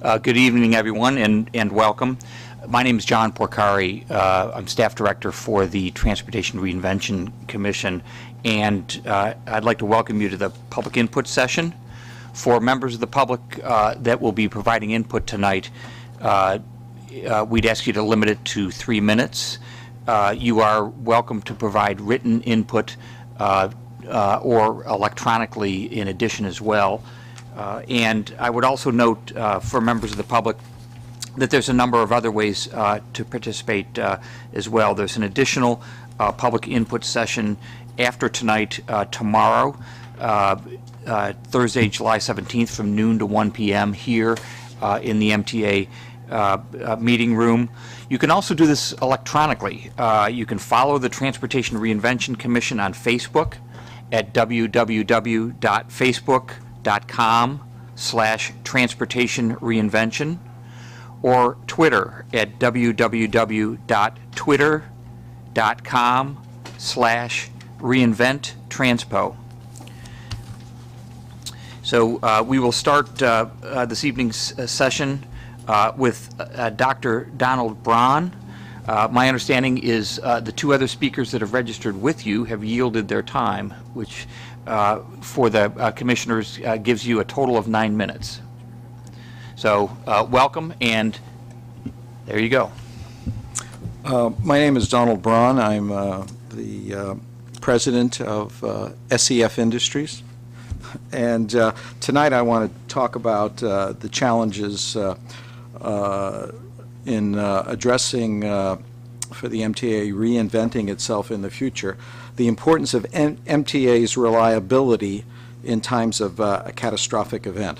Good evening, everyone, and welcome. My name is John Porcari. I'm staff director for the Transportation Reinvention Commission, and I'd like to welcome you to the public input session. For members of the public that will be providing input tonight, we'd ask you to limit it to 3 minutes. You are welcome to provide written input or electronically in addition as well. And I would also note for members of the public that there's a number of other ways to participate as well. There's an additional public input session after tonight, tomorrow, Thursday, July 17th from noon to 1 p.m. here in the MTA meeting room. You can also do this electronically. You can follow the Transportation Reinvention Commission on Facebook at www.facebook.com/transportationreinvention or Twitter at www.twitter.com/reinventtranspo. So we will start this evening's session with Dr. Donald Braun. My understanding is the two other speakers that have registered with you have yielded their time, which for the commissioners gives you a total of 9 minutes. So welcome, and there you go. My name is Donald Braun. I'm the president of SEF Industries. And tonight I want to talk about the challenges in addressing for the MTA reinventing itself in the future, the importance of MTA's reliability in times of a catastrophic event.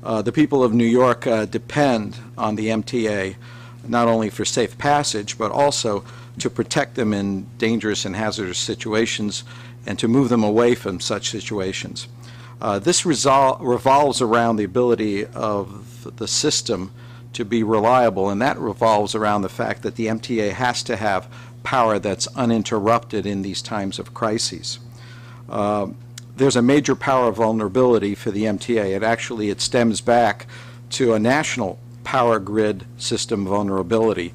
The people of New York depend on the MTA not only for safe passage, but also to protect them in dangerous and hazardous situations and to move them away from such situations. This revolves around the ability of the system to be reliable, and that revolves around the fact that the MTA has to have power that's uninterrupted in these times of crises. There's a major power vulnerability for the MTA. It stems back to a national power grid system vulnerability,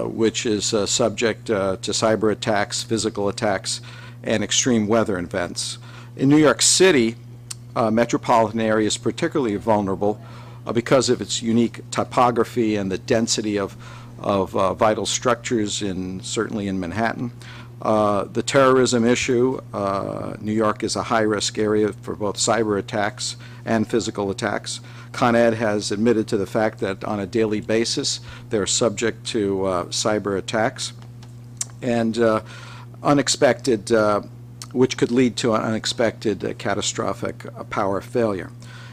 which is subject to cyber attacks, physical attacks, and extreme weather events. In New York City, metropolitan area is particularly vulnerable because of its unique topography and the density of vital structures, certainly in Manhattan. The terrorism issue, New York is a high-risk area for both cyber attacks and physical attacks. Con Ed has admitted to the fact that on a daily basis they're subject to cyber attacks and unexpected, which could lead to an unexpected catastrophic power failure.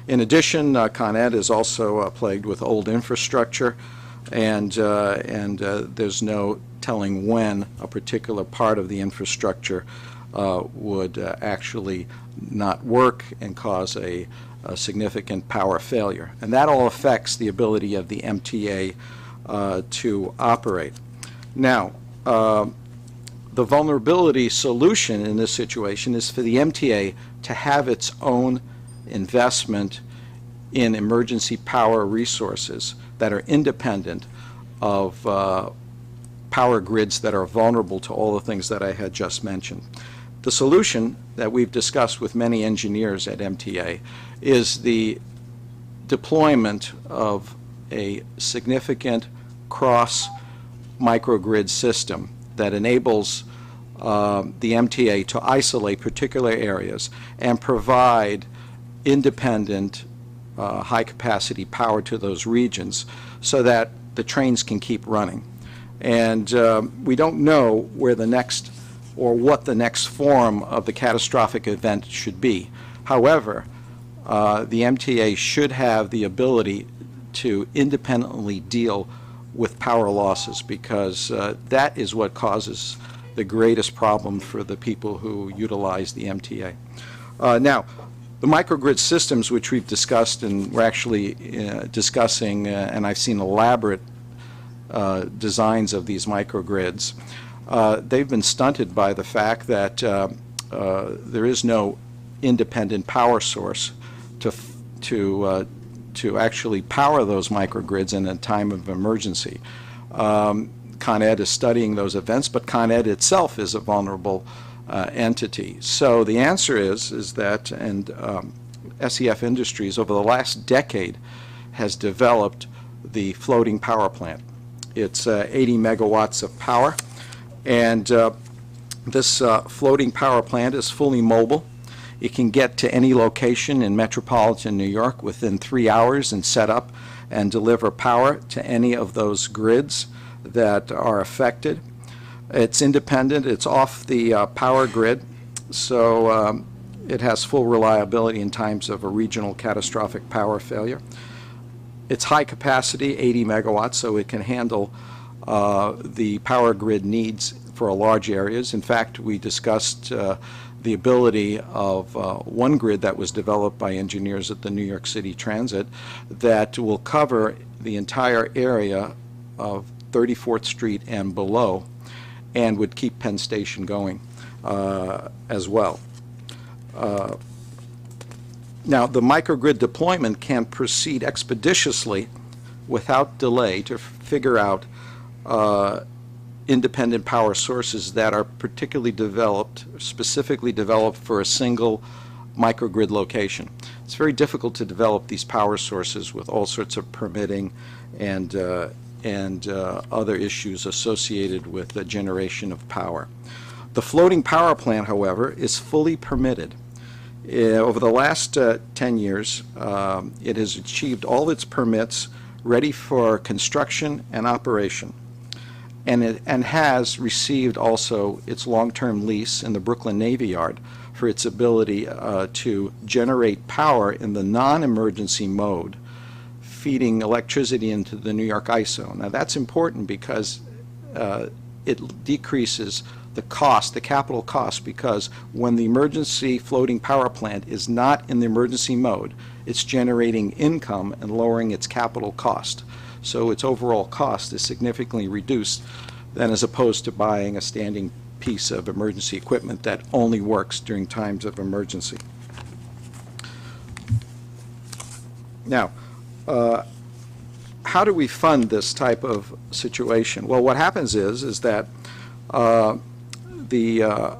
In addition, Con Ed is also plagued with old infrastructure, and there's no telling when a particular part of the infrastructure would actually not work and cause a significant power failure. And that all affects the ability of the MTA to operate. Now, the vulnerability solution in this situation is for the MTA to have its own investment in emergency power resources that are independent of power grids that are vulnerable to all the things that I had just mentioned. The solution that we've discussed with many engineers at MTA is the deployment of a significant cross microgrid system that enables the MTA to isolate particular areas and provide independent high-capacity power to those regions so that the trains can keep running. And we don't know where the next or what the next form of the catastrophic event should be. However, the MTA should have the ability to independently deal with power losses, because that is what causes the greatest problem for the people who utilize the MTA. Now, the microgrid systems, which we've discussed and we're actually discussing, and I've seen elaborate designs of these microgrids, they've been stunted by the fact that there is no independent power source to to actually power those microgrids in a time of emergency. Con Ed is studying those events, but Con Ed itself is a vulnerable entity. So the answer is that, and SEF Industries over the last decade has developed the floating power plant. It's 80 megawatts of power, and this floating power plant is fully mobile. It can get to any location in metropolitan New York within 3 hours and set up and deliver power to any of those grids that are affected. It's independent. It's off the power grid, so it has full reliability in times of a regional catastrophic power failure. It's high capacity, 80 megawatts, so it can handle the power grid needs for large areas. In fact, we discussed the ability of one grid that was developed by engineers at the New York City Transit that will cover the entire area of 34th Street and below, and would keep Penn Station going as well. Now, the microgrid deployment can proceed expeditiously without delay to figure out independent power sources that are particularly developed, specifically developed for a single microgrid location. It's very difficult to develop these power sources with all sorts of permitting and other issues associated with the generation of power. The floating power plant, however, is fully permitted. Over the last 10 years, it has achieved all its permits ready for construction and operation, and has received also its long-term lease in the Brooklyn Navy Yard for its ability to generate power in the non-emergency mode, feeding electricity into the New York ISO. Now that's important because it decreases the cost, the capital cost, because when the emergency floating power plant is not in the emergency mode, it's generating income and lowering its capital cost. So its overall cost is significantly reduced than as opposed to buying a standing piece of emergency equipment that only works during times of emergency. Now, how do we fund this type of situation? Well, what happens is that the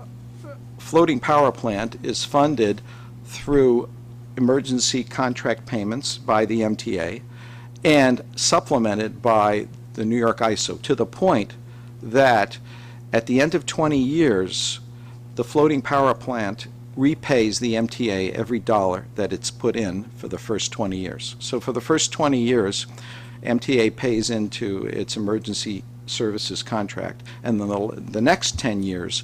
floating power plant is funded through emergency contract payments by the MTA and supplemented by the New York ISO, to the point that at the end of 20 years, the floating power plant repays the MTA every dollar that it's put in for the first 20 years. So for the first 20 years, MTA pays into its emergency services contract, and then the next 10 years,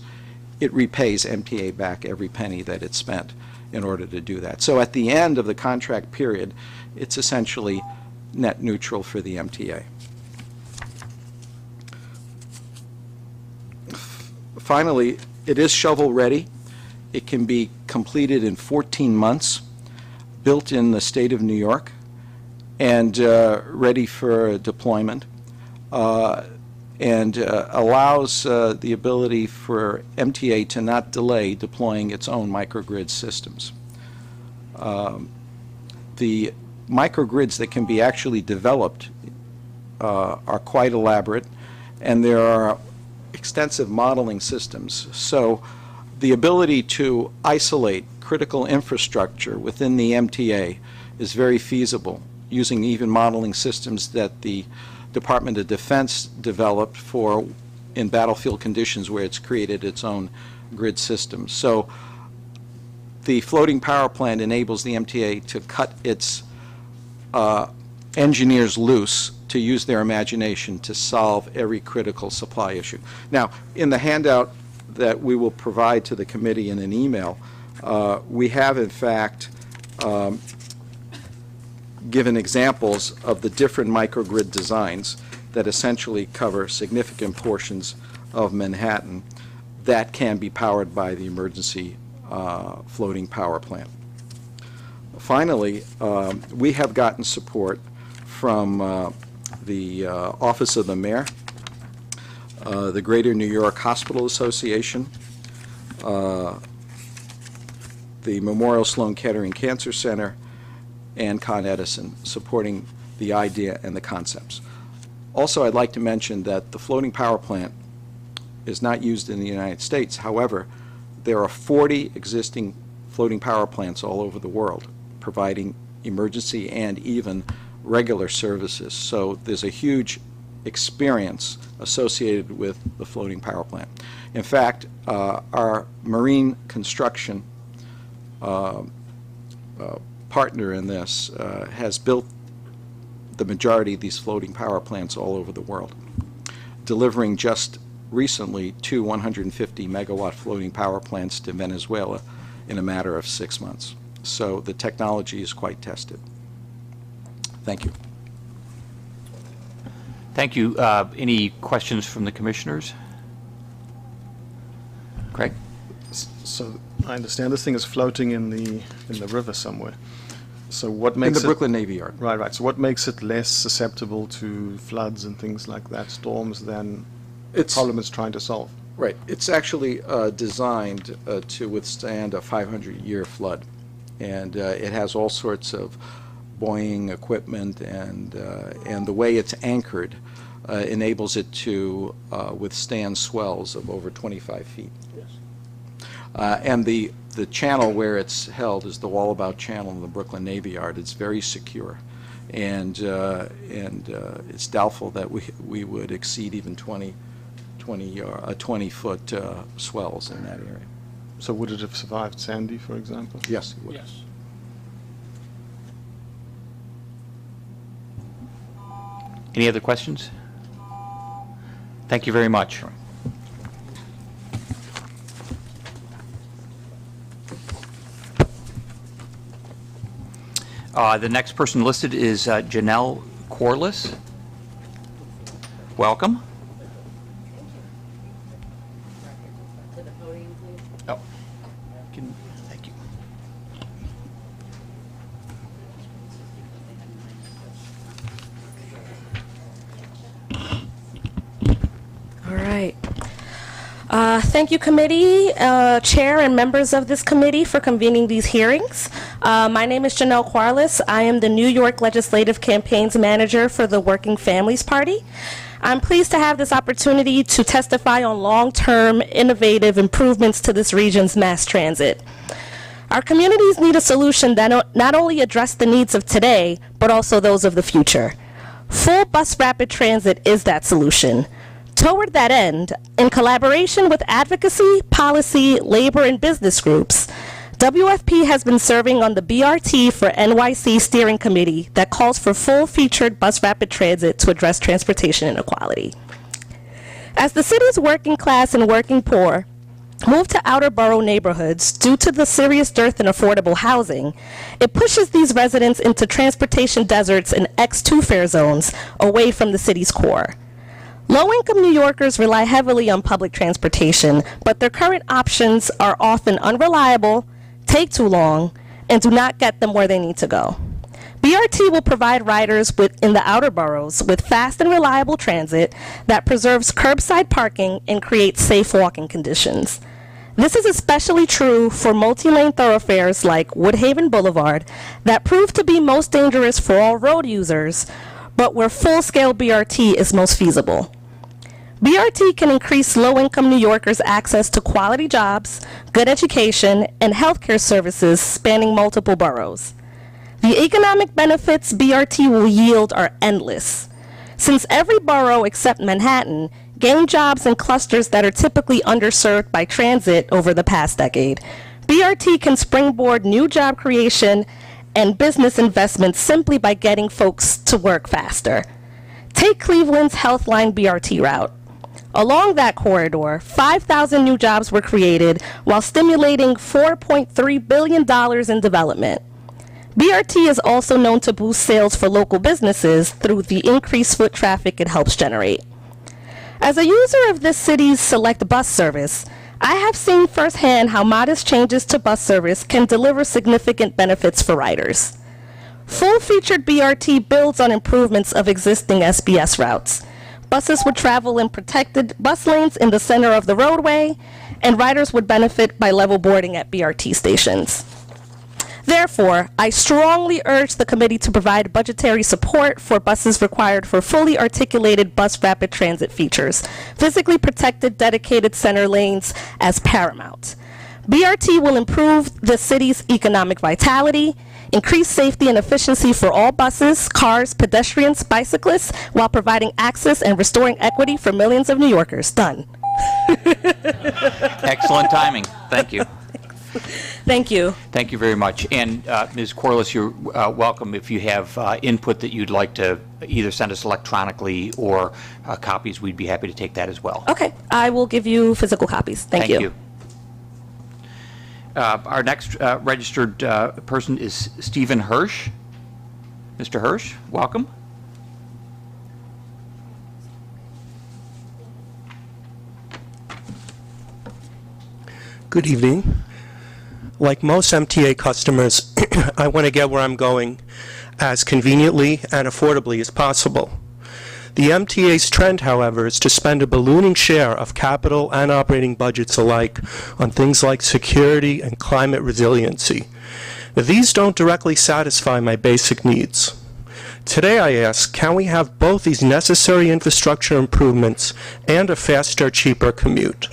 it repays MTA back every penny that it spent in order to do that. So at the end of the contract period, it's essentially net neutral for the MTA. Finally, it is shovel-ready. It can be completed in 14 months, built in the state of New York, and ready for deployment, and allows the ability for MTA to not delay deploying its own microgrid systems. The microgrids that can be actually developed are quite elaborate, and there are extensive modeling systems. So the ability to isolate critical infrastructure within the MTA is very feasible, using even modeling systems that the Department of Defense developed for in battlefield conditions where it's created its own grid system. So the floating power plant enables the MTA to cut its engineers loose to use their imagination to solve every critical supply issue. Now, in the handout that we will provide to the committee in an email, we have in fact given examples of the different microgrid designs that essentially cover significant portions of Manhattan that can be powered by the emergency floating power plant. Finally, we have gotten support from the Office of the Mayor, the Greater New York Hospital Association, the Memorial Sloan Kettering Cancer Center, and Con Edison, supporting the idea and the concepts. Also, I'd like to mention that the floating power plant is not used in the United States. However, there are 40 existing floating power plants all over the world providing emergency and even regular services. So there's a huge experience associated with the floating power plant. In fact, our marine construction partner in this has built the majority of these floating power plants all over the world, delivering just recently 2 150 megawatt floating power plants to Venezuela in a matter of 6 months. So the technology is quite tested. Thank you. Thank you. Any questions from the commissioners? Craig? So I understand this thing is floating in the river somewhere. So what In makes the Brooklyn Navy Yard. Right. So what makes it less susceptible to floods and things like that, storms, than the problem it's trying to solve? Right. It's actually designed to withstand a 500-year flood. And it has all sorts of buoying equipment, and the way it's anchored enables it to withstand swells of over 25 feet. Yes. And the channel where it's held is the Wallabout Channel in the Brooklyn Navy Yard. It's very secure, and it's doubtful that we would exceed even 20-foot swells in that area. So would it have survived Sandy, for example? Yes, it would. Yes. Any other questions? Thank you very much. The next person listed is Janelle Corliss. Welcome. To the podium, please. Oh, thank you. All right. Thank you, committee, chair, and members of this committee for convening these hearings. My name is Janelle Corliss. I am the New York Legislative Campaigns Manager for the Working Families Party. I'm pleased to have this opportunity to testify on long-term, innovative improvements to this region's mass transit. Our communities need a solution that not only address the needs of today, but also those of the future. Full bus rapid transit is that solution. Toward that end, in collaboration with advocacy, policy, labor, and business groups, WFP has been serving on the BRT for NYC steering committee that calls for full-featured bus rapid transit to address transportation inequality. As the city's working class and working poor move to outer borough neighborhoods due to the serious dearth in affordable housing, it pushes these residents into transportation deserts and X2 fare zones away from the city's core. Low-income New Yorkers rely heavily on public transportation, but their current options are often unreliable, take too long, and do not get them where they need to go. BRT will provide riders in the outer boroughs with fast and reliable transit that preserves curbside parking and creates safe walking conditions. This is especially true for multi-lane thoroughfares like Woodhaven Boulevard that prove to be most dangerous for all road users, but where full-scale BRT is most feasible. BRT can increase low-income New Yorkers' access to quality jobs, good education, and healthcare services spanning multiple boroughs. The economic benefits BRT will yield are endless. Since every borough except Manhattan gained jobs in clusters that are typically underserved by transit over the past decade, BRT can springboard new job creation and business investments simply by getting folks to work faster. Take Cleveland's Healthline BRT route. Along that corridor, 5,000 new jobs were created while stimulating $4.3 billion in development. BRT is also known to boost sales for local businesses through the increased foot traffic it helps generate. As a user of this city's select bus service, I have seen firsthand how modest changes to bus service can deliver significant benefits for riders. Full-featured BRT builds on improvements of existing SBS routes. Buses would travel in protected bus lanes in the center of the roadway, and riders would benefit by level boarding at BRT stations. Therefore, I strongly urge the committee to provide budgetary support for buses required for fully articulated bus rapid transit features, physically protected dedicated center lanes as paramount. BRT will improve the city's economic vitality, increase safety and efficiency for all buses, cars, pedestrians, bicyclists, while providing access and restoring equity for millions of New Yorkers. Done. Excellent timing. Thank you. Thank you. Thank you very much. And Ms. Corliss, you're welcome if you have input that you'd like to either send us electronically or copies, we'd be happy to take that as well. Okay, I will give you physical copies. Thank you. Our next registered person is Stephen Hirsch. Mr. Hirsch, welcome. Good evening. Like most MTA customers, I want to get where I'm going as conveniently and affordably as possible. The MTA's trend, however, is to spend a ballooning share of capital and operating budgets alike on things like security and climate resiliency. These don't directly satisfy my basic needs. Today I ask, can we have both these necessary infrastructure improvements and a faster, cheaper commute?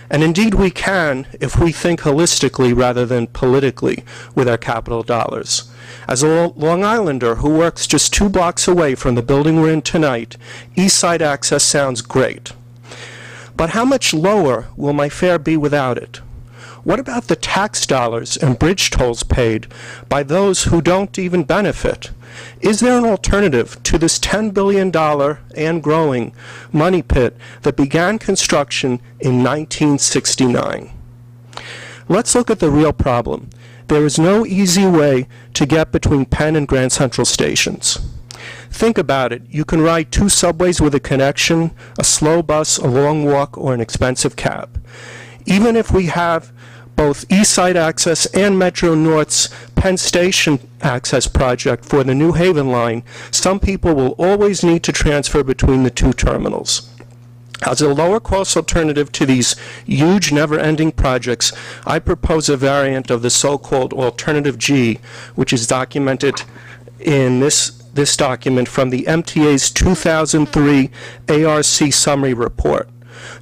And indeed we can if we think holistically rather than politically with our capital dollars. As a Long Islander who works just 2 blocks away from the building we're in tonight, East Side access sounds great. But how much lower will my fare be without it? What about the tax dollars and bridge tolls paid by those who don't even benefit? Is there an alternative to this $10 billion and growing money pit that began construction in 1969? Let's look at the real problem. There is no easy way to get between Penn and Grand Central stations. Think about it. You can ride 2 subways with a connection, a slow bus, a long walk, or an expensive cab. Even if we have both East Side Access and Metro North's Penn Station Access project for the New Haven line, some people will always need to transfer between the 2 terminals. As a lower-cost alternative to these huge, never-ending projects, I propose a variant of the so-called Alternative G, which is documented in this document from the MTA's 2003 ARC Summary Report.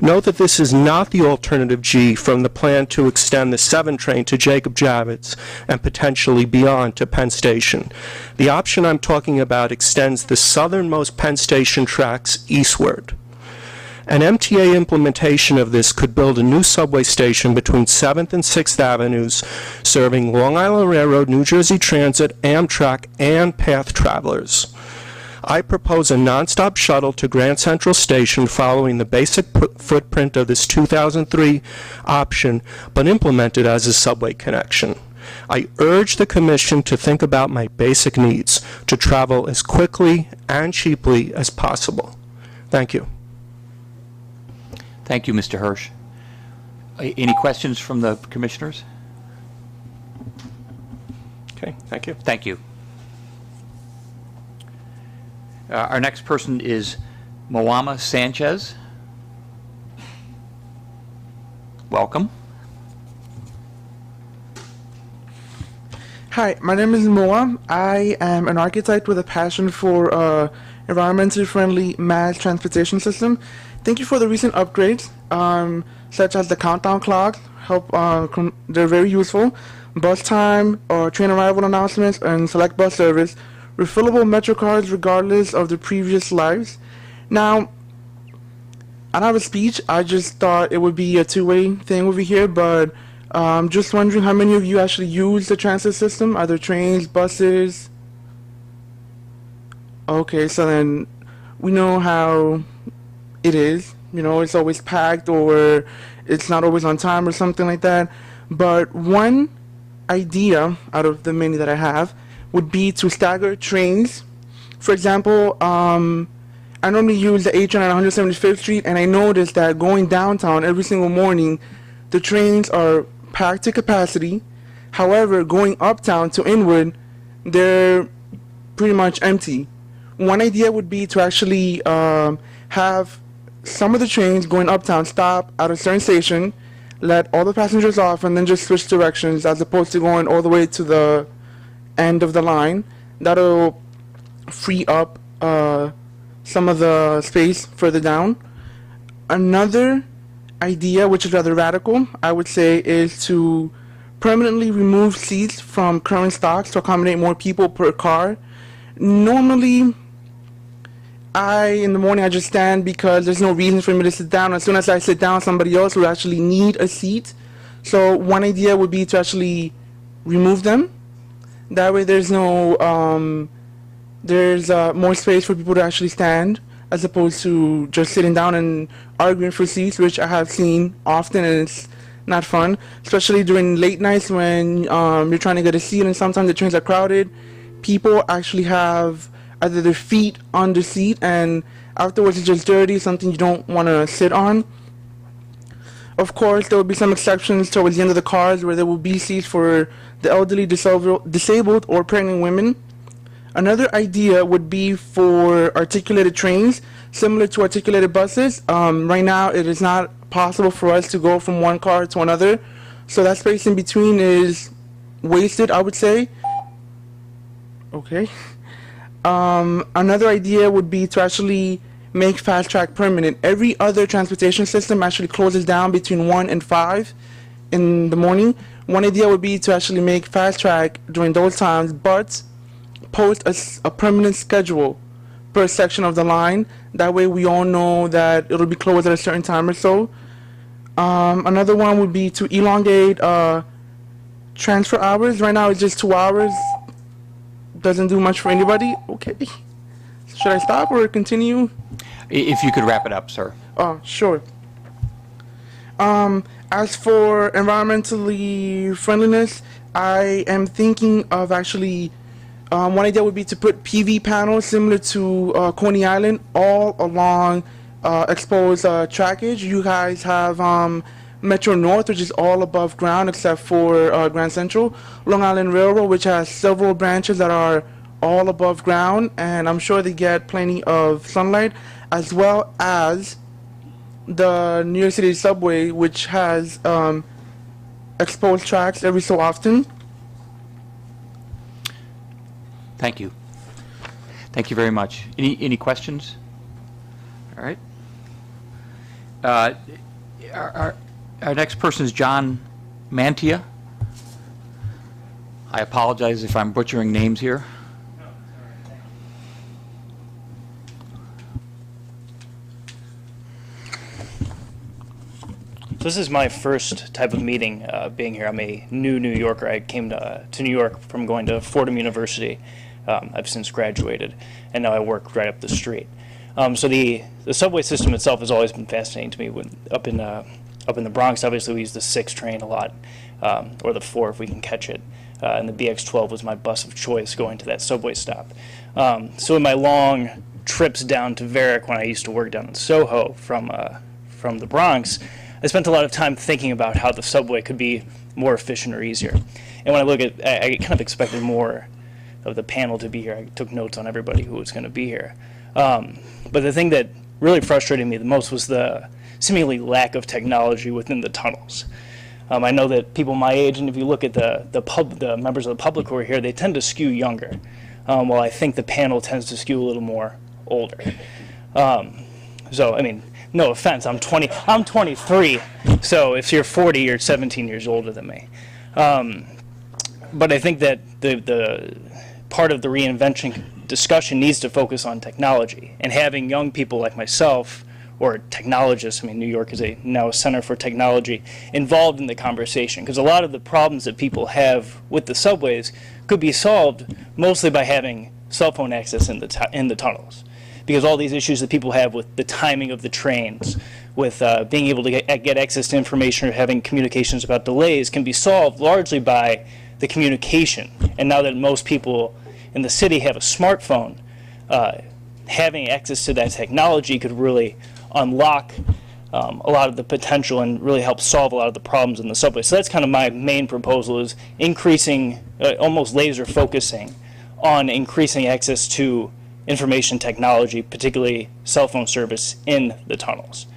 Note that this is not the Alternative G from the plan to extend the 7 train to Jacob Javits and potentially beyond to Penn Station. The option I'm talking about extends the southernmost Penn Station tracks eastward. An MTA implementation of this could build a new subway station between 7th and 6th Avenues, serving Long Island Railroad, New Jersey Transit, Amtrak, and Path travelers. I propose a nonstop shuttle to Grand Central Station following the basic footprint of this 2003 option, but implemented as a subway connection. I urge the Commission to think about my basic needs, to travel as quickly and cheaply as possible. Thank you. Thank you, Mr. Hirsch. Any questions from the commissioners? Okay, thank you. Thank you. Our next person is Moama Sanchez. Welcome. Hi, my name is Moa. I am an architect with a passion for environmentally friendly mass transportation system. Thank you for the recent upgrades, such as the countdown clock. They're very useful. Bus time or train arrival announcements and select bus service. Refillable Metro cards regardless of the previous lives. Now, I don't have a speech. I just thought it would be a two-way thing over here, but I'm just wondering how many of you actually use the transit system, either trains, buses. Okay, so then we know how it is. You know, it's always packed or it's not always on time or something like that. But one idea out of the many that I have would be to stagger trains. For example, I normally use the H on 175th Street, and I noticed that going downtown every single morning, the trains are packed to capacity. However, going uptown to Inwood, they're pretty much empty. One idea would be to actually have some of the trains going uptown stop at a certain station, let all the passengers off, and then just switch directions as opposed to going all the way to the end of the line. That'll free up some of the space further down. Another idea, which is rather radical, I would say, is to permanently remove seats from current stocks to accommodate more people per car. Normally, in the morning, I just stand because there's no reason for me to sit down. As soon as I sit down, somebody else will actually need a seat. So one idea would be to actually remove them. That way there's no, there's more space for people to actually stand, as opposed to just sitting down and arguing for seats, which I have seen often, and it's not fun, especially during late nights when you're trying to get a seat and sometimes the trains are crowded. People actually have either their feet on the seat and afterwards it's just dirty, something you don't want to sit on. Of course, there will be some exceptions towards the end of the cars where there will be seats for the elderly, disabled, or pregnant women. Another idea would be for articulated trains, similar to articulated buses. Right now, it is not possible for us to go from one car to another, so that space in between is wasted, I would say. Okay. Another idea would be to actually make fast track permanent. Every other transportation system actually closes down between 1 and 5 in the morning. One idea would be to actually make fast track during those times, but post a permanent schedule per section of the line. That way we all know that it'll be closed at a certain time or so. Another one would be to elongate transfer hours. Right now it's just 2 hours. Doesn't do much for anybody. Okay. Should I stop or continue? If you could wrap it up, sir. Oh, sure. As for environmentally friendliness, I am thinking of actually, one idea would be to put PV panels similar to Coney Island all along exposed trackage. You guys have Metro North, which is all above ground except for Grand Central. Long Island Railroad, which has several branches that are all above ground, and I'm sure they get plenty of sunlight, as well as the New York City subway, which has exposed tracks every so often. Thank you. Thank you very much. Any questions? All right. Our next person is John Mantia. I apologize if I'm butchering names here. So this is my first type of meeting being here. I'm a new New Yorker. I came to New York from going to Fordham University. I've since graduated, and now I work right up the street. So the subway system itself has always been fascinating to me. Up in the Bronx, obviously we use the 6 train a lot, or the 4 if we can catch it. And the BX12 was my bus of choice going to that subway stop. So in my long trips down to Varick when I used to work down in Soho from the Bronx, I spent a lot of time thinking about how the subway could be more efficient or easier. And when I look at, I kind of expected more of the panel to be here. I took notes on everybody who was going to be here. But the thing that really frustrated me the most was the seemingly lack of technology within the tunnels. I know that people my age, and if you look at the members of the public who are here, they tend to skew younger, while I think the panel tends to skew a little more older. So, I mean, no offense, I'm 23, so if you're 40, you're 17 years older than me. But I think that the part of the reinvention discussion needs to focus on technology, and having young people like myself, or technologists, I mean, New York is now a center for technology, involved in the conversation, because a lot of the problems that people have with the subways could be solved mostly by having cell phone access in the tunnels. Because all these issues that people have with the timing of the trains, with being able to get access to information or having communications about delays can be solved largely by the communication. And now that most people in the city have a smartphone, having access to that technology could really unlock a lot of the potential and really help solve a lot of the problems in the subway. So that's kind of my main proposal, is increasing, almost laser focusing on increasing access to information technology, particularly cell phone service in the tunnels.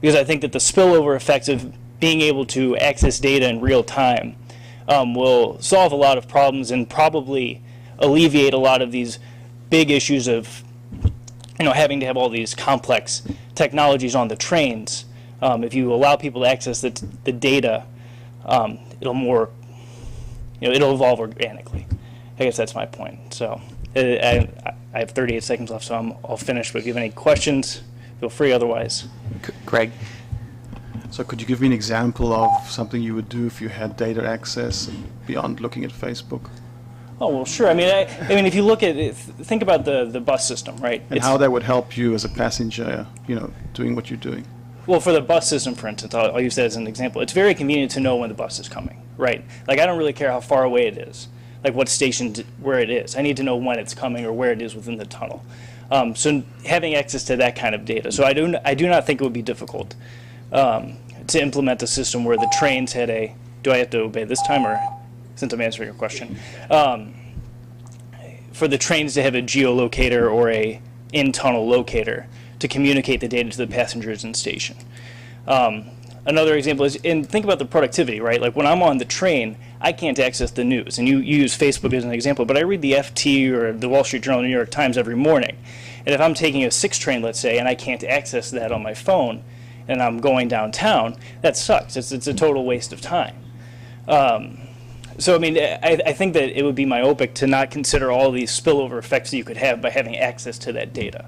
Because I think that the spillover effects of being able to access data in real time will solve a lot of problems and probably alleviate a lot of these big issues of having to have all these complex technologies on the trains. If you allow people to access the data, it'll evolve organically. I guess that's my point. So I have 38 seconds left, so I'll finish. But if you have any questions, feel free. Otherwise, Craig? So could you give me an example of something you would do if you had data access beyond looking at Facebook? oh well, sure. I mean, if you look at it, think about the bus system, right? And how that would help you as a passenger, doing what you're doing. Well, for the bus system, for instance, I'll use that as an example. It's very convenient to know when the bus is coming, right? Like, I don't really care how far away it is, like what station, where it is. I need to know when it's coming or where it is within the tunnel. So having access to that kind of data. So I do not think it would be difficult to implement a system where the trains had a, do I have to obey this time, or since I'm answering your question? For the trains to have a geolocator or a in-tunnel locator to communicate the data to the passengers in station. Another example is, and think about the productivity, right? Like when I'm on the train, I can't access the news. And you use Facebook as an example, but I read the FT or the Wall Street Journal, New York Times every morning. And if I'm taking a 6 train, let's say, and I can't access that on my phone, and I'm going downtown, that sucks. It's a total waste of time. So, I mean, I think that it would be myopic to not consider all these spillover effects that you could have by having access to that data.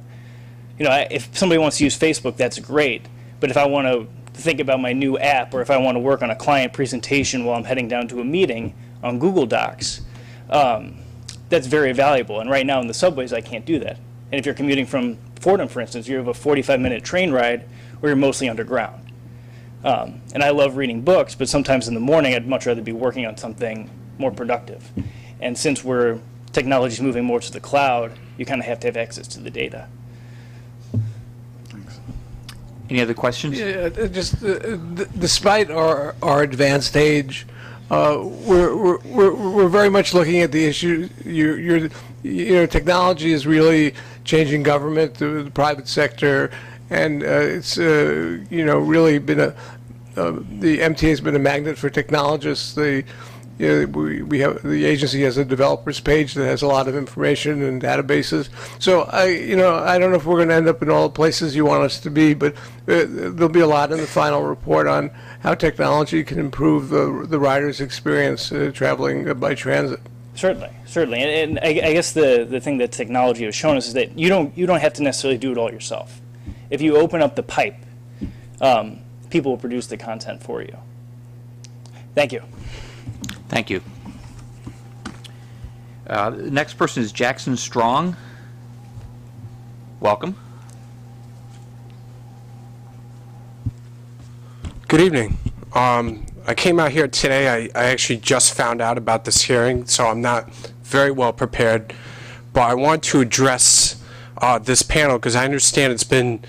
If somebody wants to use Facebook, that's great. But if I want to think about my new app, or if I want to work on a client presentation while I'm heading down to a meeting on Google Docs, that's very valuable. And right now in the subways, I can't do that. And if you're commuting from Fordham, for instance, you have a 45-minute train ride where you're mostly underground. And I love reading books, but sometimes in the morning I'd much rather be working on something more productive. And since technology's moving more to the cloud, you kind of have to have access to the data. Any other questions? Yeah, despite our advanced age, we're very much looking at the issue. Technology is really changing government, the private sector, and it's really been the MTA has been a magnet for technologists. We have, the agency has a developers page that has a lot of information and databases. So I don't know if we're going to end up in all the places you want us to be, but there'll be a lot in the final report on how technology can improve the rider's experience traveling by transit. Certainly, and I guess the thing that technology has shown us is that you don't have to necessarily do it all yourself. If you open up the pipe, people will produce the content for you. Thank you. Thank you. The next person is Jackson Strong. Welcome. Good evening. I came out here today. I actually just found out about this hearing, so I'm not very well prepared. But I want to address this panel because I understand it's been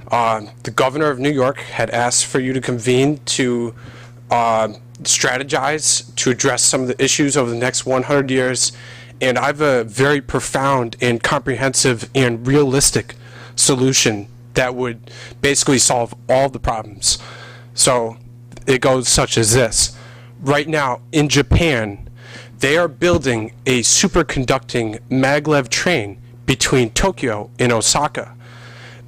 the governor of New York had asked for you to convene to strategize to address some of the issues over the next 100 years. And I have a very profound and comprehensive and realistic solution that would basically solve all the problems. So it goes such as this. Right now in Japan, they are building a superconducting maglev train between Tokyo and Osaka.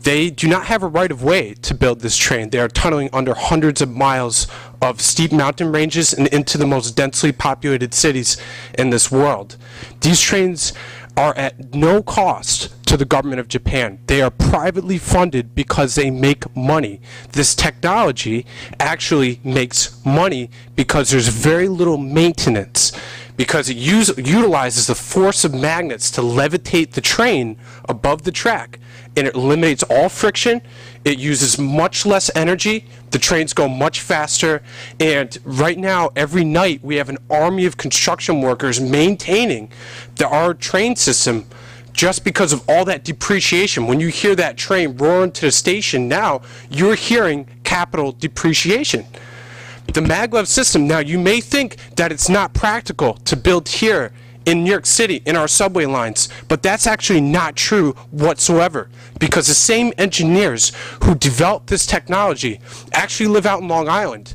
They do not have a right-of-way to build this train. They are tunneling under hundreds of miles of steep mountain ranges and into the most densely populated cities in this world. These trains are at no cost to the government of Japan. They are privately funded because they make money. This technology actually makes money because there's very little maintenance, because it utilizes the force of magnets to levitate the train above the track, and it eliminates all friction. It uses much less energy. The trains go much faster. And right now, every night, we have an army of construction workers maintaining our train system just because of all that depreciation. When you hear that train roar into the station now, you're hearing capital depreciation. The maglev system, now you may think that it's not practical to build here in New York City in our subway lines, but that's actually not true whatsoever, because the same engineers who developed this technology actually live out in Long Island.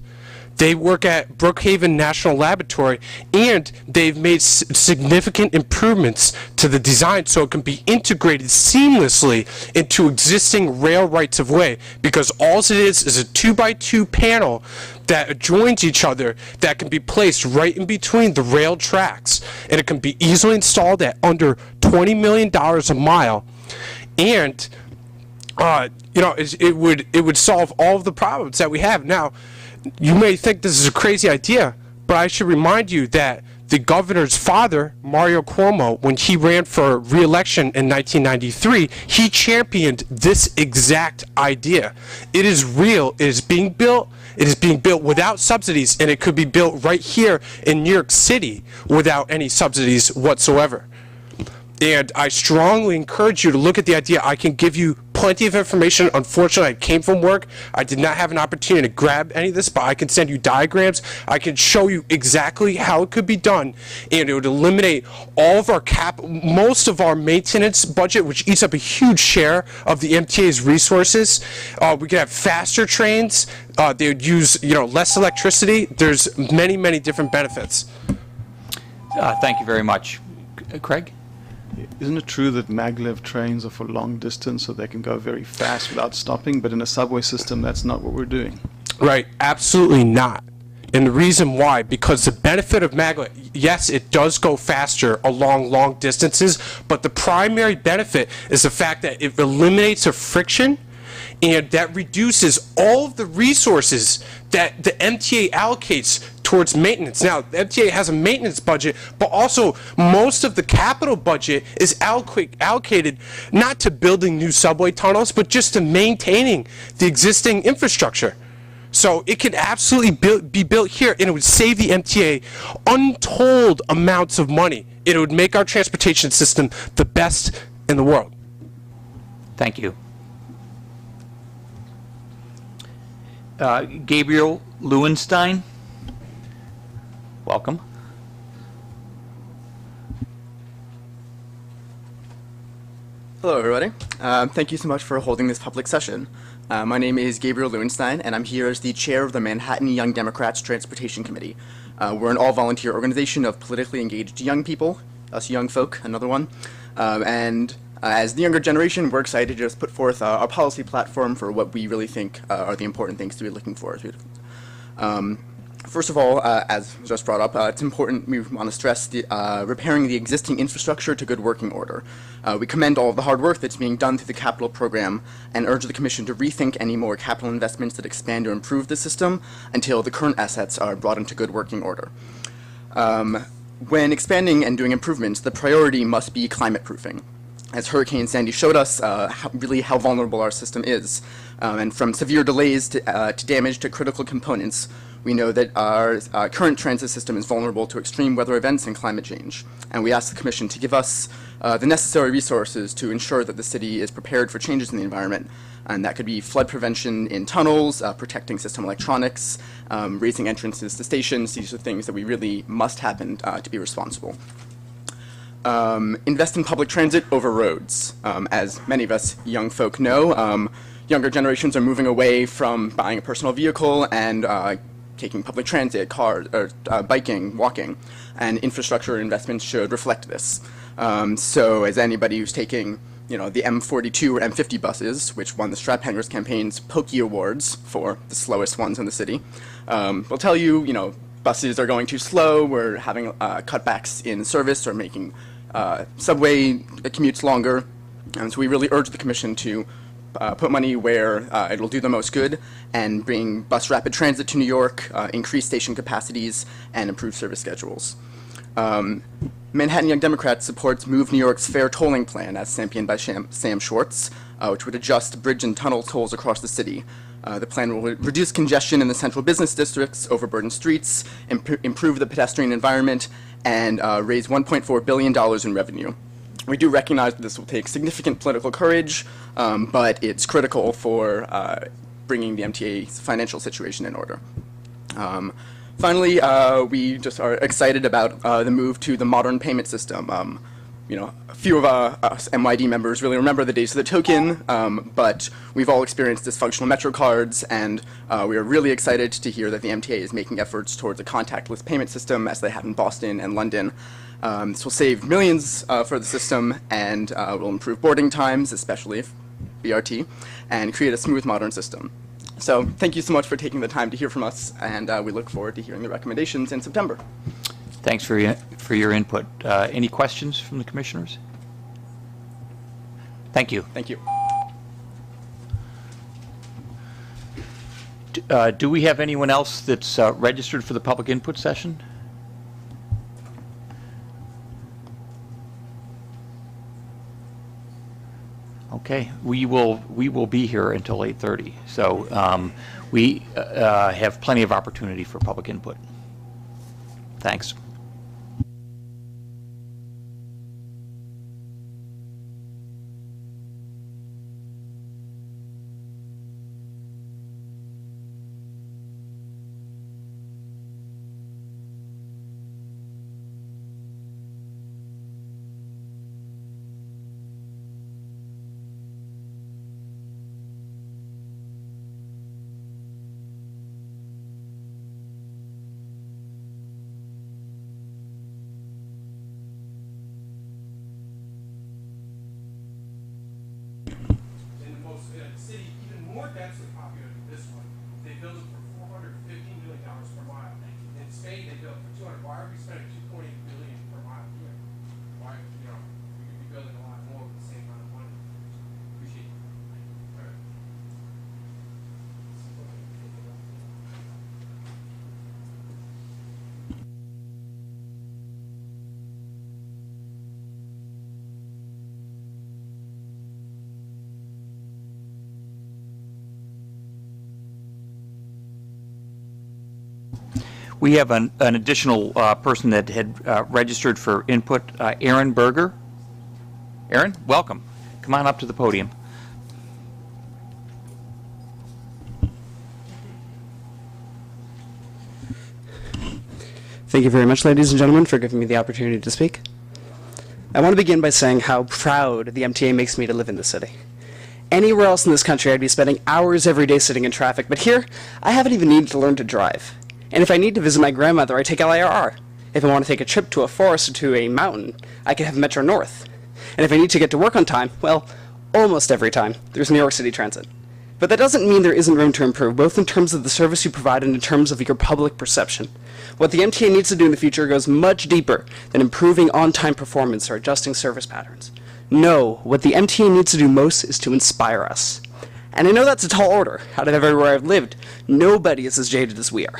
They work at Brookhaven National Laboratory, and they've made significant improvements to the design so it can be integrated seamlessly into existing rail rights of way, because all it is a 2x2 panel that adjoins each other that can be placed right in between the rail tracks, and it can be easily installed at under $20 million a mile. And you know, it would solve all of the problems that we have. Now, you may think this is a crazy idea, but I should remind you that the governor's father, Mario Cuomo, when he ran for re-election in 1993, he championed this exact idea. It is real. It is being built. It is being built without subsidies, and it could be built right here in New York City without any subsidies whatsoever. And I strongly encourage you to look at the idea. I can give you plenty of information. Unfortunately, I came from work. I did not have an opportunity to grab any of this, but I can send you diagrams. I can show you exactly how it could be done, and it would eliminate all of our most of our maintenance budget, which eats up a huge share of the MTA's resources. We could have faster trains. They would use, you know, less electricity. There's many, many different benefits. Thank you very much. Craig? Isn't it true that maglev trains are for long distance so they can go very fast without stopping, but in a subway system that's not what we're doing? Right, absolutely not. And the reason why, because the benefit of maglev, yes, it does go faster along long distances, but the primary benefit is the fact that it eliminates a friction, and that reduces all of the resources that the MTA allocates towards maintenance. Now, the MTA has a maintenance budget, but also most of the capital budget is allocated not to building new subway tunnels, but just to maintaining the existing infrastructure. So it can absolutely be built here, and it would save the MTA untold amounts of money. It would make our transportation system the best in the world. Thank you. Gabriel Lewenstein, welcome. Hello, everybody. Thank you so much for holding this public session. My name is Gabriel Lewenstein, and I'm here as the chair of the Manhattan Young Democrats Transportation Committee. We're an all-volunteer organization of politically engaged young people, us young folk, another one. As the younger generation, we're excited to just put forth our policy platform for what we really think are the important things to be looking for. First of all, as just brought up, it's important, we want to stress repairing the existing infrastructure to good working order. We commend all of the hard work that's being done through the capital program and urge the Commission to rethink any more capital investments that expand or improve the system until the current assets are brought into good working order. When expanding and doing improvements, the priority must be climate proofing. As Hurricane Sandy showed us, how vulnerable our system is. And from severe delays to damage to critical components, we know that our current transit system is vulnerable to extreme weather events and climate change. And we ask the Commission to give us the necessary resources to ensure that the city is prepared for changes in the environment. And that could be flood prevention in tunnels, protecting system electronics, raising entrances to stations. These are things that we really must happen to be responsible. Invest in public transit over roads. As many of us young folk know, younger generations are moving away from buying a personal vehicle and taking public transit, cars, or biking, walking, and infrastructure investments should reflect this. So as anybody who's taking, you know, the M42 or M50 buses, which won the Strap Hangers campaign's Pokey Awards for the slowest ones in the city, will tell you, you know, buses are going too slow, we're having cutbacks in service or making subway commutes longer. And so we really urge the Commission to put money where it'll do the most good and bring bus rapid transit to New York, increase station capacities, and improve service schedules. Manhattan Young Democrats supports Move New York's fair tolling plan as championed by Sam Schwartz, which would adjust bridge and tunnel tolls across the city. The plan will reduce congestion in the central business districts, overburdened streets, improve the pedestrian environment, and raise $1.4 billion in revenue. We do recognize that this will take significant political courage, but it's critical for bringing the MTA's financial situation in order. Finally, we just are excited about the move to the modern payment system. a few of us MYD members really remember the days of the token, but we've all experienced dysfunctional Metro cards, and we are really excited to hear that the MTA is making efforts towards a contactless payment system, as they have in Boston and London. This will save millions for the system, and will improve boarding times, especially if BRT, and create a smooth, modern system. So thank you so much for taking the time to hear from us, and we look forward to hearing the recommendations in September. Thanks for your input. Any questions from the commissioners? Thank you. Thank you. Do we have anyone else that's registered for the public input session? Okay, we will be here until 8:30, so we have plenty of opportunity for public input. Thanks. City even more densely populated than this one. They built it for $415 million per mile. In Spain, they built for 200. Why are we spending $2.8 billion per mile here? Why, we could be building a lot more with the same amount of money. Appreciate it. All right. We have an additional person that had registered for input, Aaron Berger. Aaron, welcome. Come on up to the podium. Thank you very much, ladies and gentlemen, for giving me the opportunity to speak. I want to begin by saying how proud the MTA makes me to live in this city. Anywhere else in this country, I'd be spending hours every day sitting in traffic, but here, I haven't even needed to learn to drive. And if I need to visit my grandmother, I take LIRR. If I want to take a trip to a forest or to a mountain, I can have Metro North. And if I need to get to work on time, well, almost every time, there's New York City Transit. But that doesn't mean there isn't room to improve, both in terms of the service you provide and in terms of your public perception. What the MTA needs to do in the future goes much deeper than improving on-time performance or adjusting service patterns. No, what the MTA needs to do most is to inspire us. And I know that's a tall order. Out of everywhere I've lived, nobody is as jaded as we are.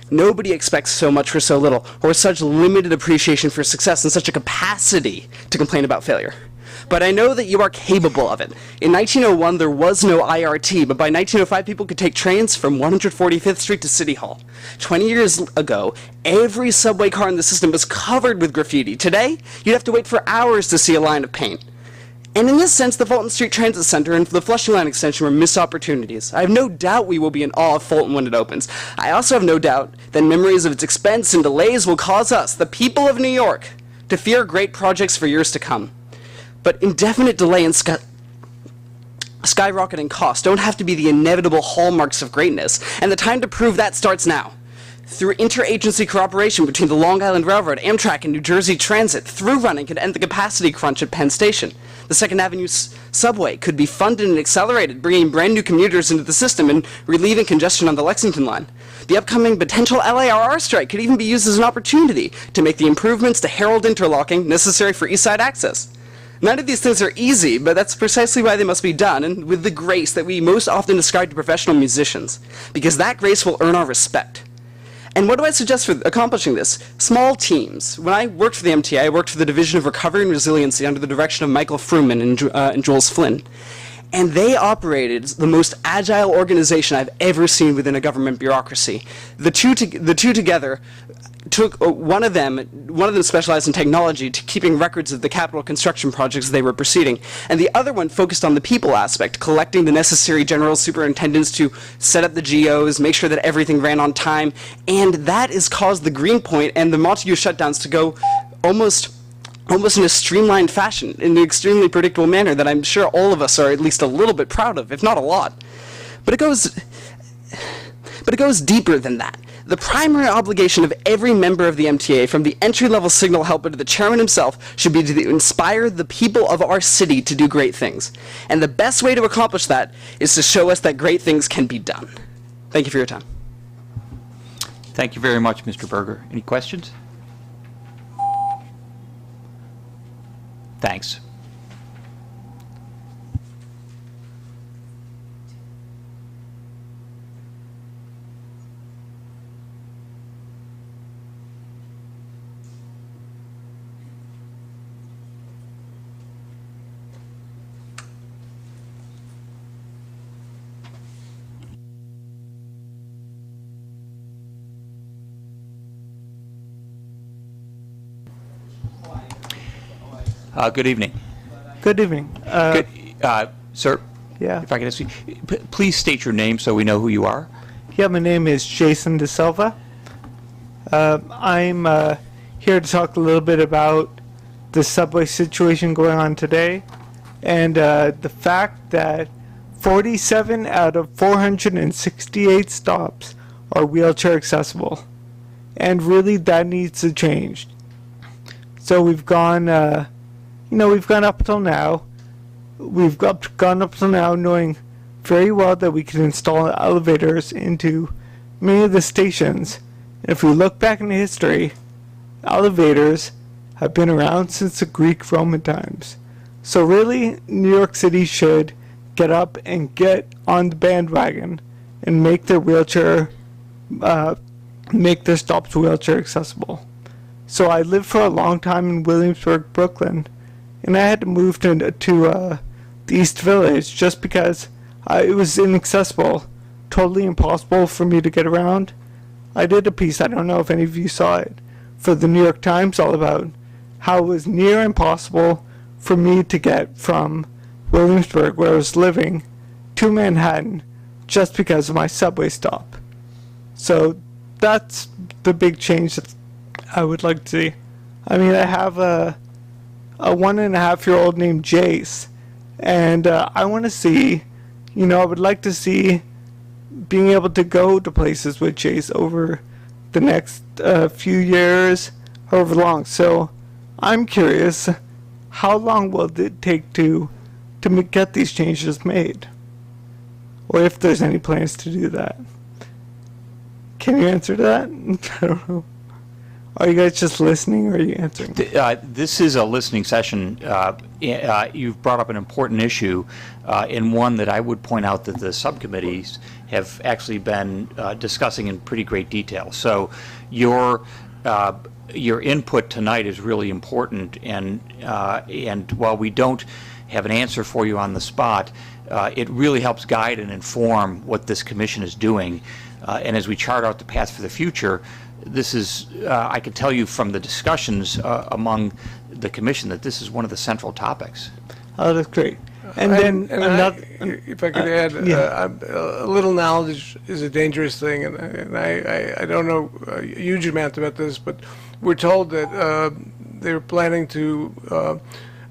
Nobody expects so much for so little, or such limited appreciation for success and such a capacity to complain about failure. But I know that you are capable of it. In 1901, there was no IRT, but by 1905, people could take trains from 145th Street to City Hall. 20 years ago, every subway car in the system was covered with graffiti. Today, you'd have to wait for hours to see a line of paint. And in this sense, the Fulton Street Transit Center and the Flushing Line extension were missed opportunities. I have no doubt we will be in awe of Fulton when it opens. I also have no doubt that memories of its expense and delays will cause us, the people of New York, to fear great projects for years to come. But indefinite delay and skyrocketing costs don't have to be the inevitable hallmarks of greatness, and the time to prove that starts now. Through interagency cooperation between the Long Island Railroad, Amtrak, and New Jersey Transit, through running could end the capacity crunch at Penn Station. The Second Avenue subway could be funded and accelerated, bringing brand new commuters into the system and relieving congestion on the Lexington line. The upcoming potential LIRR strike could even be used as an opportunity to make the improvements to Herald interlocking necessary for East Side access. None of these things are easy, but that's precisely why they must be done, and with the grace that we most often ascribe to professional musicians, because that grace will earn our respect. And what do I suggest for accomplishing this? Small teams. When I worked for the MTA, I worked for the Division of Recovery and Resiliency under the direction of Michael Fruman and Jules Flynn. And they operated the most agile organization I've ever seen within a government bureaucracy. The two together took one of them specialized in technology to keeping records of the capital construction projects they were proceeding, and the other one focused on the people aspect, collecting the necessary general superintendents to set up the GOs, make sure that everything ran on time, and that has caused the Greenpoint and the Montague shutdowns to go almost almost in a streamlined fashion, in an extremely predictable manner that I'm sure all of us are at least a little bit proud of, if not a lot. But it goes deeper than that. The primary obligation of every member of the MTA, from the entry-level signal helper to the chairman himself, should be to inspire the people of our city to do great things. And the best way to accomplish that is to show us that great things can be done. Thank you for your time. Thank you very much, Mr. Berger. Any questions? Thanks. Good evening. Good evening. Sir, Yeah. if I could ask you, please state your name so we know who you are. Yeah, my name is Jason De Silva. I'm here to talk a little bit about the subway situation going on today, and the fact that 47 out of 468 stops are wheelchair accessible, and really that needs to change. So we've gone, we've gone up till now. We've gone up till now knowing very well that we can install elevators into many of the stations. And if we look back in history, elevators have been around since the Greek-Roman times. So really, New York City should get up and get on the bandwagon and make their stops wheelchair accessible. So I lived for a long time in Williamsburg, Brooklyn, and I had to move to the East Village just because it was inaccessible, totally impossible for me to get around. I did a piece, I don't know if any of you saw it, for the New York Times all about how it was near impossible for me to get from Williamsburg, where I was living, to Manhattan just because of my subway stop. So that's the big change that I would like to see. I mean, I have a 1.5-year-old named Jace, and I want to see, I would like to see being able to go to places with Jace over the next few years, however long. So I'm curious, how long will it take to get these changes made? Or if there's any plans to do that. Can you answer that? I don't know. Are you guys just listening, or are you answering? This is a listening session. You've brought up an important issue, and one that I would point out that the subcommittees have actually been discussing in pretty great detail. So your input tonight is really important, and while we don't have an answer for you on the spot, it really helps guide and inform what this commission is doing. And as we chart out the path for the future, this is, I can tell you from the discussions among the commission that this is one of the central topics. Oh, that's great. And then another, if I could add, a little knowledge is a dangerous thing, and I don't know a huge amount about this, but we're told that they're planning to,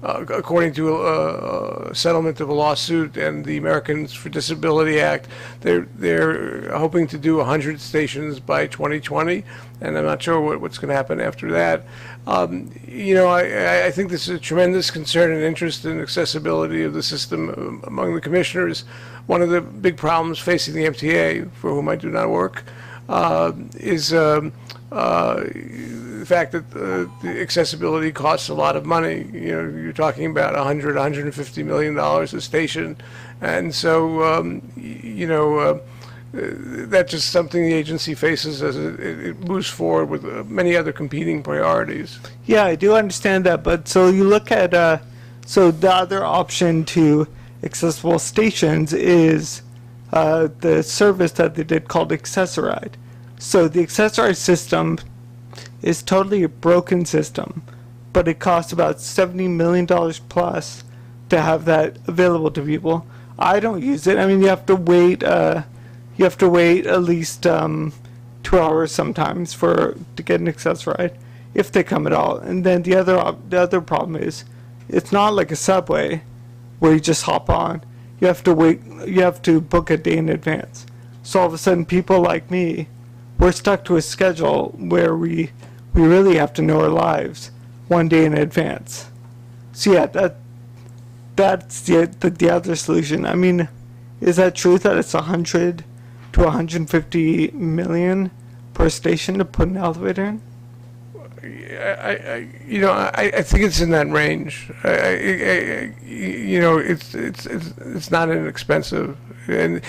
according to a settlement of a lawsuit and the Americans for Disability Act, they're hoping to do 100 stations by 2020, and I'm not sure what's going to happen after that. I think this is a tremendous concern and interest in accessibility of the system among the commissioners. One of the big problems facing the MTA, for whom I do not work, is the fact that the accessibility costs a lot of money. You're talking about $150 million a station, and so that's just something the agency faces as it moves forward with many other competing priorities. Yeah, I do understand that, but so you look at so the other option to accessible stations is the service that they did called Accessoride. So the Accessoride system is totally a broken system, but it costs about $70 million plus to have that available to people. I don't use it. I mean, you have to wait at least 2 hours sometimes to get an Accessoride. if they come at all. And then the other problem is, it's not like a subway where you just hop on. You have to wait. You have to book a day in advance. So all of a sudden, people like me, we're stuck to a schedule where we really have to know our lives one day in advance. So yeah, that's the other solution. I mean, is that true that it's 100 to 150 million per station to put an elevator in? I think it's in that range. It's not inexpensive, and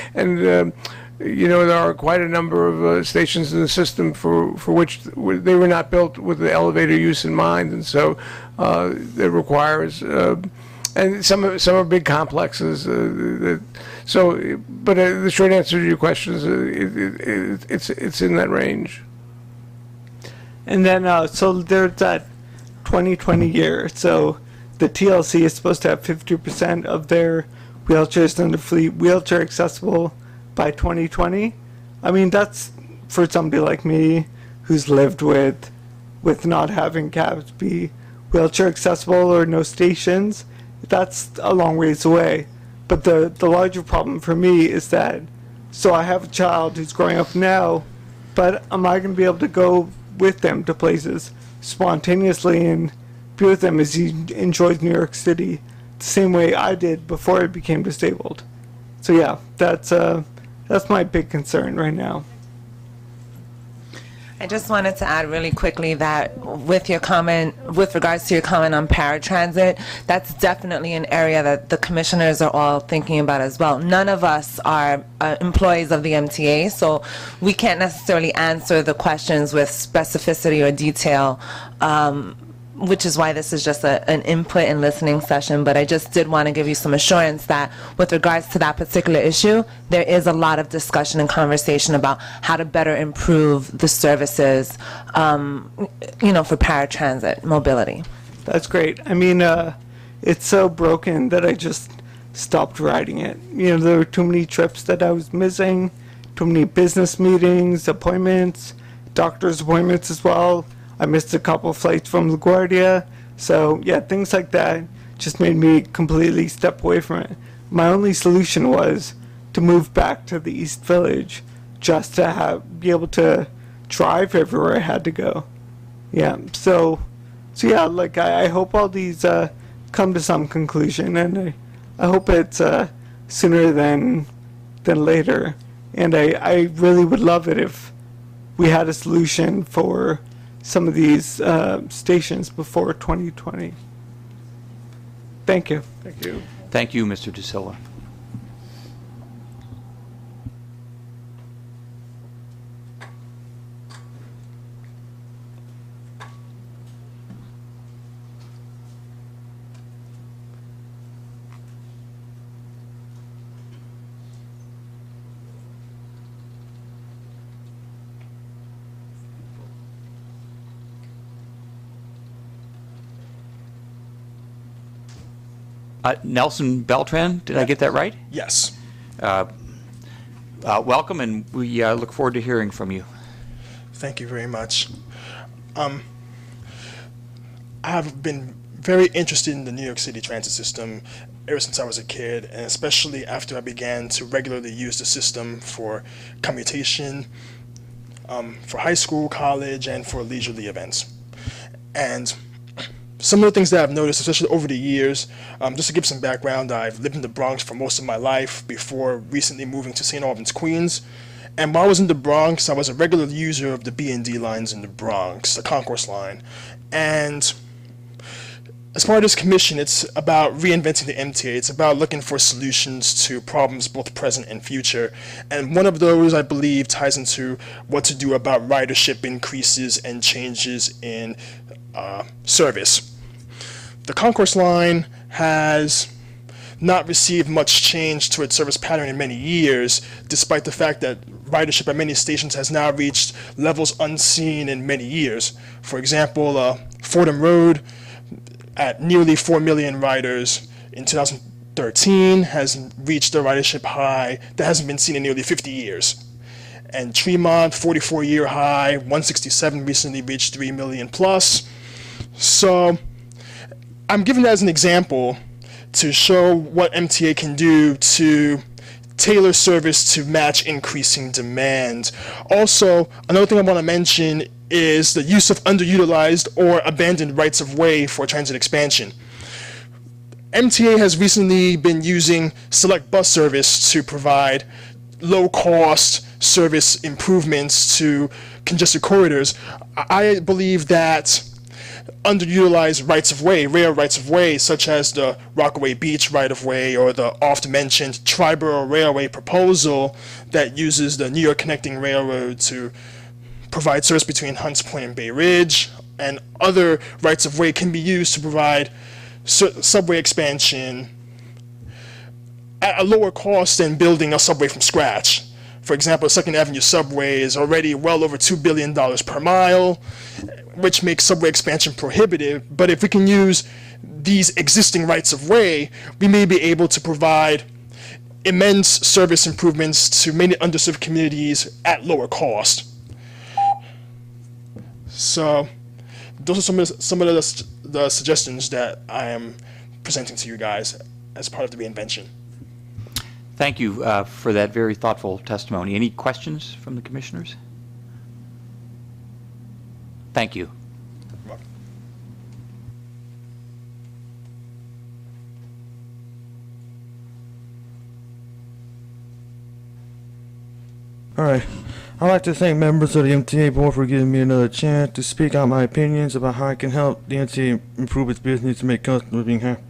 there are quite a number of stations in the system for which they were not built with the elevator use in mind, and so it requires. And some are big complexes. But the short answer to your question is it's in that range. And then, so there's that 2020 year. So the TLC is supposed to have 50% of their wheelchairs in the fleet wheelchair accessible by 2020. I mean, that's for somebody like me who's lived with not having cabs be wheelchair accessible or no stations. That's a long ways away. But the larger problem for me is that, so I have a child who's growing up now, but am I going to be able to go with them to places spontaneously and be with them as he enjoys New York City the same way I did before I became disabled? So yeah, that's my big concern right now. I just wanted to add really quickly that with regards to your comment on paratransit, that's definitely an area that the commissioners are all thinking about as well. None of us are employees of the MTA, so we can't necessarily answer the questions with specificity or detail, which is why this is just an input and listening session. But I just did want to give you some assurance that with regards to that particular issue, there is a lot of discussion and conversation about how to better improve the services, for paratransit mobility. That's great. I mean, it's so broken that I just stopped riding it. There were too many trips that I was missing, too many business meetings, appointments, doctor's appointments as well. I missed a couple of flights from LaGuardia. So yeah, things like that just made me completely step away from it. My only solution was to move back to the East Village just to be able to drive everywhere I had to go. Yeah, so yeah, like I hope all these come to some conclusion, and I hope it's sooner than later. And I really would love it if we had a solution for some of these stations before 2020. Thank you. Thank you. Thank you, Mr. DeSilla. Nelson Beltran, did I get that right? Yes. Welcome, and we look forward to hearing from you. Thank you very much. I have been very interested in the New York City transit system ever since I was a kid, and especially after I began to regularly use the system for commutation, for high school, college, and for leisurely events. And some of the things that I've noticed, especially over the years, just to give some background, I've lived in the Bronx for most of my life before recently moving to St. Albans, Queens. And while I was in the Bronx, I was a regular user of the B&D lines in the Bronx, the Concourse line. And as part of this commission, it's about reinventing the MTA. It's about looking for solutions to problems both present and future. And one of those, I believe, ties into what to do about ridership increases and changes in service. The Concourse line has not received much change to its service pattern in many years, despite the fact that ridership at many stations has now reached levels unseen in many years. For example, Fordham Road, at nearly 4 million riders in 2013, has reached a ridership high that hasn't been seen in nearly 50 years. and Tremont, 44-year high, 167 recently reached 3 million plus. So I'm giving that as an example to show what MTA can do to tailor service to match increasing demand. Also, another thing I want to mention is the use of underutilized or abandoned rights of way for transit expansion. MTA has recently been using select bus service to provide low-cost service improvements to congested corridors. I believe that underutilized rights of way, rail rights of way, such as the Rockaway Beach right of way or the oft-mentioned Triborough Railway proposal that uses the New York Connecting Railroad to provide service between Hunts Point and Bay Ridge, and other rights of way can be used to provide subway expansion at a lower cost than building a subway from scratch. For example, Second Avenue subway is already well over $2 billion per mile, which makes subway expansion prohibitive. But if we can use these existing rights of way, we may be able to provide immense service improvements to many underserved communities at lower cost. So those are some of the suggestions that I am presenting to you guys as part of the reinvention. Thank you for that very thoughtful testimony. Any questions from the commissioners? Thank you. All right. I'd like to thank members of the MTA board for giving me another chance to speak out my opinions about how I can help the MTA improve its business to make customers being happy.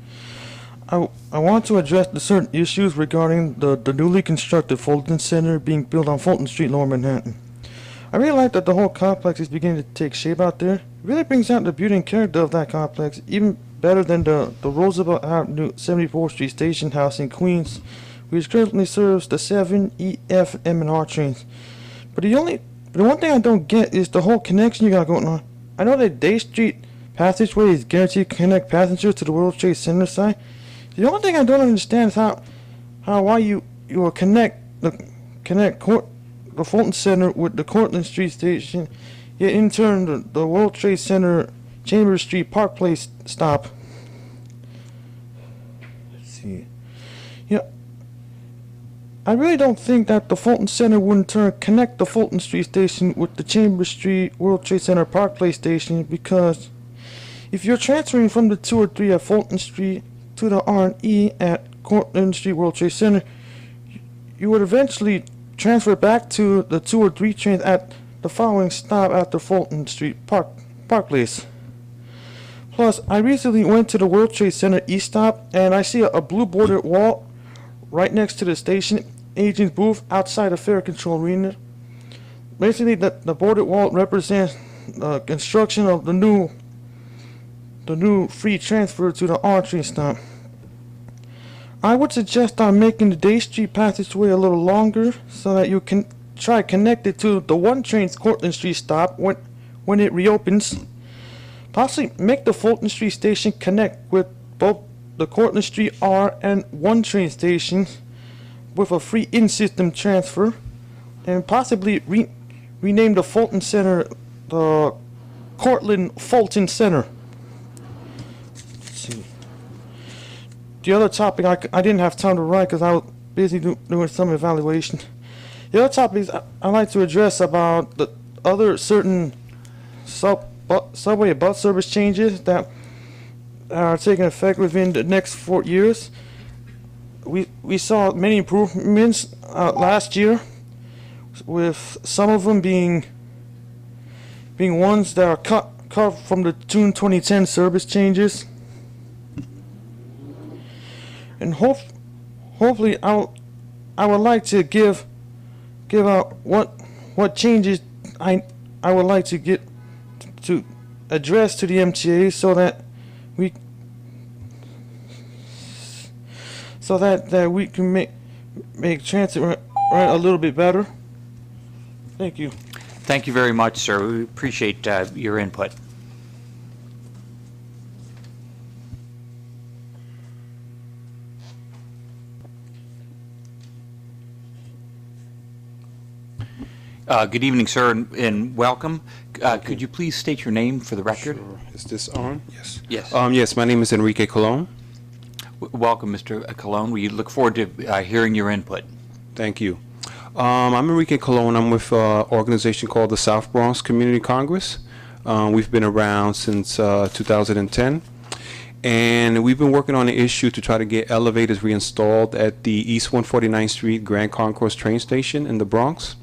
I want to address the certain issues regarding the newly constructed Fulton Center being built on Fulton Street, Lower Manhattan. I really like that the whole complex is beginning to take shape out there. It really brings out the beauty and character of that complex, even better than the Roosevelt Avenue 74th Street Station House in Queens, which currently serves the 7, E, F, M, and R trains. But the one thing I don't get is the whole connection you got going on. I know that Day Street passageway is guaranteed to connect passengers to the World Trade Center side. The only thing I don't understand is why you will connect the Fulton Center with the Cortlandt Street Station, yet in turn the World Trade Center Chambers Street Park Place stop. Let's see. I really don't think that the Fulton Center would in turn connect the Fulton Street Station with the Chambers Street World Trade Center Park Place Station, because if you're transferring from the 2 or 3 at Fulton Street to the R&E at Cortlandt Street World Trade Center, you would eventually transfer back to the 2 or 3 trains at the following stop after Fulton Street Park Place. Plus, I recently went to the World Trade Center East stop, and I see a blue bordered wall right next to the station agent's booth outside the fare control arena. Basically, the bordered wall represents the construction of the new free transfer to the R train stop. I would suggest on making the Day Street passageway a little longer so that you can try to connect it to the 1 train's Cortlandt Street stop when it reopens. Possibly make the Fulton Street station connect with both the Cortlandt Street R and 1 train stations with a free in-system transfer, and possibly rename the Fulton Center the Cortlandt Fulton Center. Let's see. The other topic I didn't have time to write because I was busy doing some evaluation. The other topics I'd like to address about the other certain subway bus service changes that are taking effect within the next 4 years. We saw many improvements last year, with some of them being ones that are cut from the June 2010 service changes. And hopefully I would like to give out what changes I would like to get to address to the MTA so that we can make transit run a little bit better. Thank you. Thank you very much, sir. We appreciate your input. Good evening, sir, and welcome. Could you please state your name for the record? Sure. Is this on? Yes. Yes. Yes, my name is Enrique Colon. Welcome, Mr. Colon. We look forward to hearing your input. Thank you. I'm Enrique Colon. I'm with an organization called the South Bronx Community Congress. We've been around since 2010. And we've been working on an issue to try to get elevators reinstalled at the East 149th Street Grand Concourse train station in the Bronx.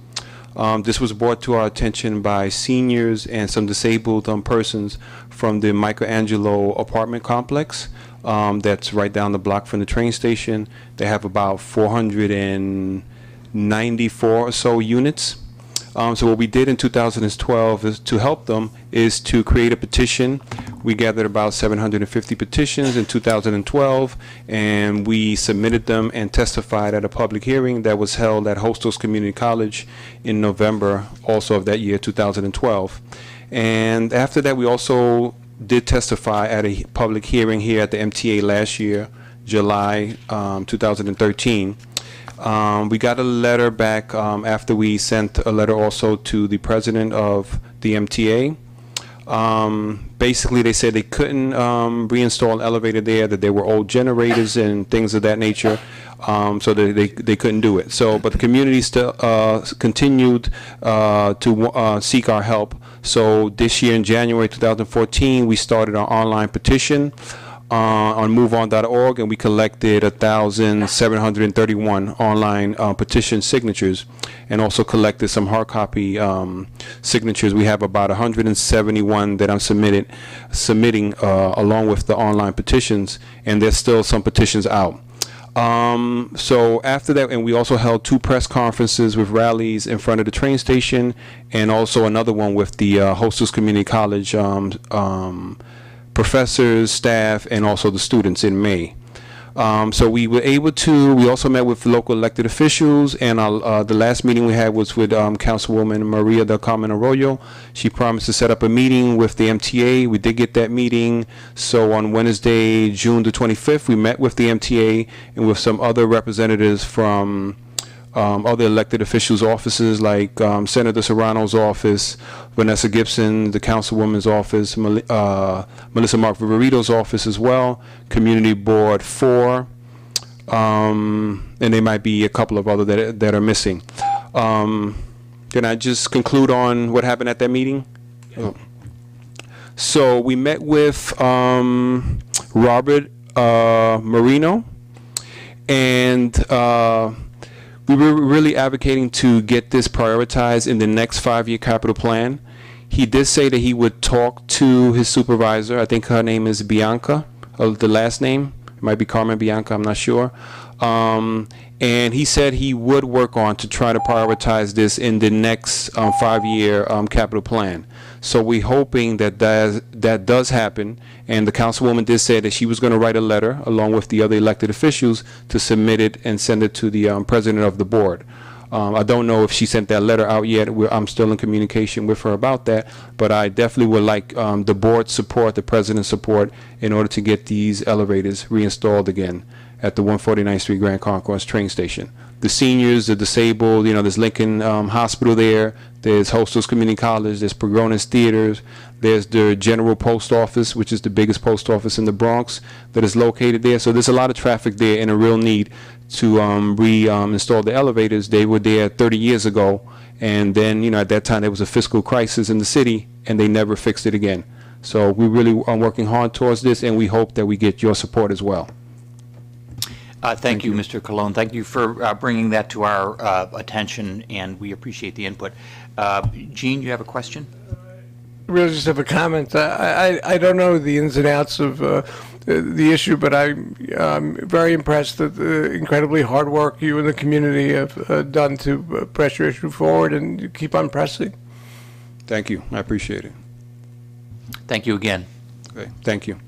This was brought to our attention by seniors and some disabled persons from the Michelangelo apartment complex that's right down the block from the train station. They have about 494 or so units. So what we did in 2012 is to help them is to create a petition. We gathered about 750 petitions in 2012, and we submitted them and testified at a public hearing that was held at Hostos Community College in November also of that year, 2012. And after that, we also did testify at a public hearing here at the MTA last year, July 2013. We got a letter back after we sent a letter also to the president of the MTA. Basically, they said they couldn't reinstall an elevator there, that there were old generators and things of that nature, so they couldn't do it. So, but the community still continued to seek our help. So this year in January 2014, we started our online petition on moveon.org, and we collected 1,731 online petition signatures, and also collected some hard copy signatures. We have about 171 that I'm submitting along with the online petitions, and there's still some petitions out. So after that, and we also held 2 press conferences with rallies in front of the train station, and also another one with the Hostos Community College professors, staff, and also the students in May. So we were able to, we also met with local elected officials, and the last meeting we had was with Councilwoman Maria del Carmen Arroyo. She promised to set up a meeting with the MTA. We did get that meeting. So on Wednesday, June the 25th, we met with the MTA and with some other representatives from other elected officials' offices, like Senator Serrano's office, Vanessa Gibson, the councilwoman's office, Melissa Mark Viverito's office as well, Community Board 4, and there might be a couple of other that are missing. Can I just conclude on what happened at that meeting? Oh. So we met with Robert Marino, and we were really advocating to get this prioritized in the next 5-year capital plan. He did say that he would talk to his supervisor. I think her name is Bianca, the last name. It might be Carmen Bianca, I'm not sure. And he said he would work on to try to prioritize this in the next 5-year capital plan. So we're hoping that that does happen. And the councilwoman did say that she was going to write a letter along with the other elected officials to submit it and send it to the president of the board. I don't know if she sent that letter out yet. I'm still in communication with her about that, but I definitely would like the board's support, the president's support, in order to get these elevators reinstalled again at the 149th Street Grand Concourse train station. The seniors, the disabled, there's Lincoln Hospital there, there's Hostos Community College, there's Progronis Theaters, there's the General Post Office, which is the biggest post office in the Bronx, that is located there. So there's a lot of traffic there and a real need to reinstall the elevators. They were there 30 years ago, and then, at that time there was a fiscal crisis in the city, and they never fixed it again. So we really are working hard towards this, and we hope that we get your support as well. Thank you, Mr. Colon. Thank you for bringing that to our attention, and we appreciate the input. Gene, you have a question? I really just have a comment. I don't know the ins and outs of the issue, but I'm very impressed at the incredibly hard work you and the community have done to press your issue forward and keep on pressing. Thank you. I appreciate it. Thank you again. Okay. Thank you.